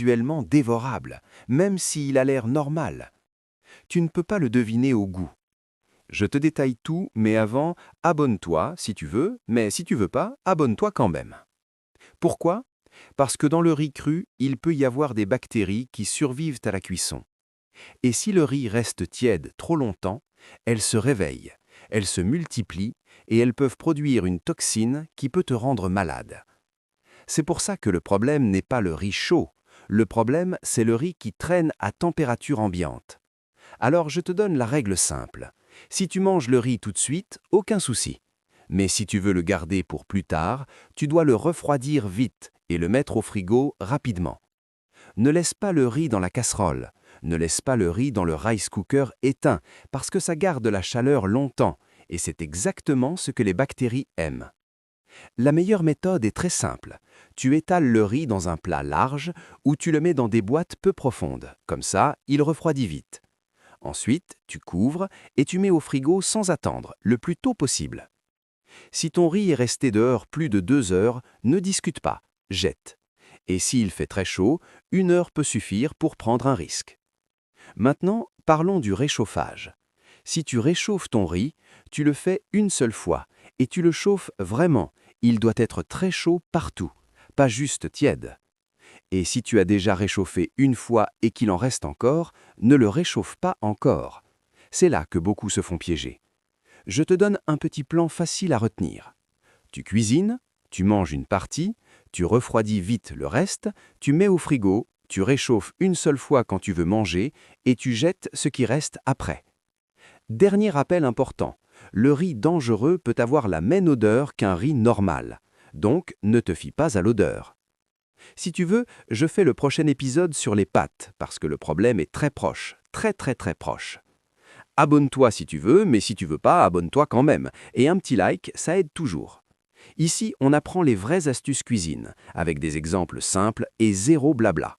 visuellement dévorable, même s'il a l'air normal. Tu ne peux pas le deviner au goût. Je te détaille tout, mais avant, abonne-toi si tu veux, mais si tu veux pas, abonne-toi quand même. Pourquoi? Parce que dans le riz cru, il peut y avoir des bactéries qui survivent à la cuisson. Et si le riz reste tiède trop longtemps, elles se réveillent, elles se multiplient et elles peuvent produire une toxine qui peut te rendre malade. C'est pour ça que le problème n'est pas le riz chaud, le problème c'est le riz qui traîne à température ambiante. Alors je te donne la règle simple. Si tu manges le riz tout de suite, aucun souci. Mais si tu veux le garder pour plus tard, tu dois le refroidir vite et le mettre au frigo rapidement. Ne laisse pas le riz dans la casserole, ne laisse pas le riz dans le rice cooker éteint, parce que ça garde la chaleur longtemps, et c'est exactement ce que les bactéries aiment. La meilleure méthode est très simple. Tu étales le riz dans un plat large ou tu le mets dans des boîtes peu profondes. Comme ça, il refroidit vite. Ensuite, tu couvres et tu mets au frigo sans attendre, le plus tôt possible. Si ton riz est resté dehors plus de 2 heures, ne discute pas, jette. Et s'il fait très chaud, 1 heure peut suffire pour prendre un risque. Maintenant, parlons du réchauffage. Si tu réchauffes ton riz, tu le fais une seule fois et tu le chauffes vraiment. Il doit être très chaud partout, pas juste tiède. Et si tu as déjà réchauffé une fois et qu'il en reste encore, ne le réchauffe pas encore. C'est là que beaucoup se font piéger. Je te donne un petit plan facile à retenir. Tu cuisines, tu manges une partie, tu refroidis vite le reste, tu mets au frigo, tu réchauffes une seule fois quand tu veux manger et tu jettes ce qui reste après. Dernier rappel important, le riz dangereux peut avoir la même odeur qu'un riz normal. Donc, ne te fie pas à l'odeur. Si tu veux, je fais le prochain épisode sur les pâtes, parce que le problème est très proche, très proche. Abonne-toi si tu veux, mais si tu veux pas, abonne-toi quand même. Et un petit like, ça aide toujours. Ici, on apprend les vraies astuces cuisine, avec des exemples simples et zéro blabla.